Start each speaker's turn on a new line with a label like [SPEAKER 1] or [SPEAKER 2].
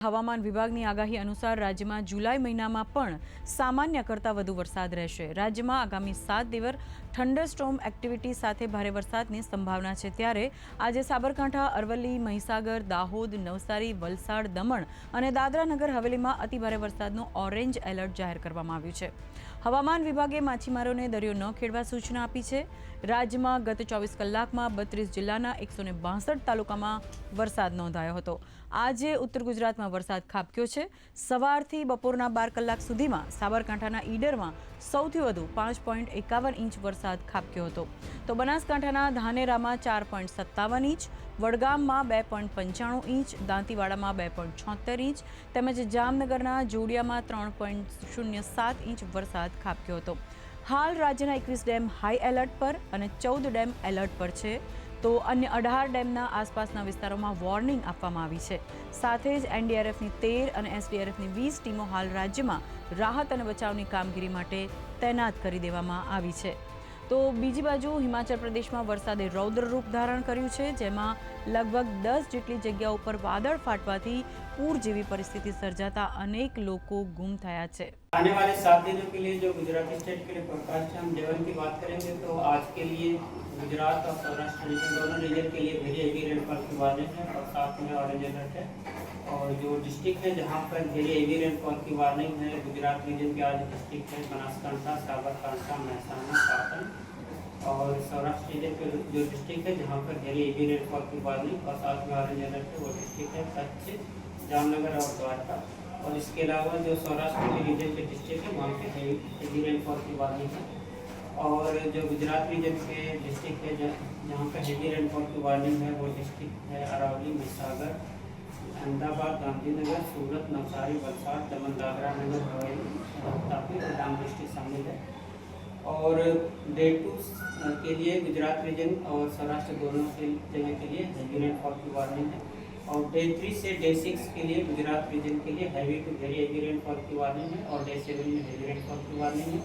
[SPEAKER 1] હવામાન વિભાગની આગાહી અનુસાર રાજ્યમાં જુલાઈ મહિનામાં પણ સામાન્ય કરતાં વધુ વરસાદ રહેશે। રાજ્યમાં આગામી 7 દિવસ થંડરસ્ટોર્મ એક્ટિવિટી સાથે ભારે વરસાદની સંભાવના છે। ત્યારે આજે સાબરકાંઠા, અરવલ્લી, મહીસાગર, દાહોદ, નવસારી, વલસાડ, દમણ અને દાદરા નગર હવેલીમાં અતિભારે વરસાદનું ઓરેન્જ એલર્ટ જાહેર કરવામાં આવ્યું છે। હવામાન વિભાગે માછીમારોને દરિયો ન ખેડવા સૂચના આપી છે। રાજ્યમાં ગત 24 કલાકમાં 32 જિલ્લાના 162 તાલુકામાં વરસાદ નોંધાયો હતો। આજે ઉત્તર ગુજરાતમાં વરસાદ ખાબક્યો છે। સવારથી બપોરના 12 કલાક સુધીમાં સાબરકાંઠાના ઈડરમાં સૌથી વધુ 5.51 ઇંચ વરસાદ ખાબક્યો હતો, તો બનાસકાંઠાના ધાનેરામાં 4.57 ઇંચ, વડગામમાં 2.95 ઇંચ, દાંતીવાડામાં 2.76 ઇંચ તેમજ જામનગરના જોડિયામાં 3.07 ઇંચ વરસાદ ખાબક્યો હતો। હાલ રાજ્યના 21 ડેમ હાઈ એલર્ટ પર અને 14 ડેમ એલર્ટ પર છે, તો અન્ય 18 ડેમના આસપાસના વિસ્તારોમાં વોર્નિંગ આપવામાં આવી છે। સાથે જ એનડીઆરએફની 13 અને એસડીઆરએફની 20 ટીમો હાલ રાજ્યમાં રાહત અને બચાવની કામગીરી માટે તૈનાત કરી દેવામાં આવી છે। તો બીજી બાજુ હિમાચલ પ્રદેશમાં વરસાદે રૌદ્ર રૂપ ધારણ કર્યું છે, જેમાં લગભગ 10 જેટલી જગ્યાઓ પર વાદળ ફાટવાથી પૂર જેવી પરિસ્થિતિ સર્જાતા अनेक લોકો ગુમ થયા છે।
[SPEAKER 2] आने वाले 7 दिनों के लिए जो गुजरात स्टेट के लिए फोरकास्ट है, हम लेवल की बात करेंगे तो आज के लिए गुजरात और सौराष्ट्र रीजन दोनों रीजन के लिए वेरी हेवी रेनफॉल की वार्निंग है और साथ में ऑरेंज अलर्ट है। और जो डिस्ट्रिक्ट है जहाँ पर वेरी हेवी रेनफॉल की वार्निंग है, गुजरात रीजन के आज डिस्ट्रिक्ट है बनासकांठा, साबरकांठा, महसाना, पाटन। और सौराष्ट्र रीजन के जो डिस्ट्रिक्ट है जहाँ पर वेरी हेवी रेनफॉल की वार्निंग और साथ में ऑरेंज अलर्ट है, वो डिस्ट्रिक्ट है कच्छ, जामनगर और द्वारका। और इसके अलावा जो सौराष्ट्र के रीजन के डिस्ट्रिक्ट है वहाँ पे हेवी रेनफॉल की वार्निंग है। और जो गुजरात रीजन के डिस्ट्रिक्ट है जहाँ पे हेवी रेनफॉल की वार्निंग है, वो डिस्ट्रिक्ट है अरावली, महीसागर, अहमदाबाद, गांधीनगर, सूरत, नवसारी, वलसाड़, दमन, दादरा नगर हवेली, तापी और डांग डिस्ट्रिक्ट शामिल है। और डे 2 के लिए गुजरात रीजन और सौराष्ट्र दोनों के जगह के लिए हेवी रेनफॉल की वार्निंग है। और डे 3 से डे 6 के लिए गुजरात रीजन के लिए heavy to very heavy rainfall की वार्निंग है और डे 7 में हेवी रेनफॉल की वार्निंग है।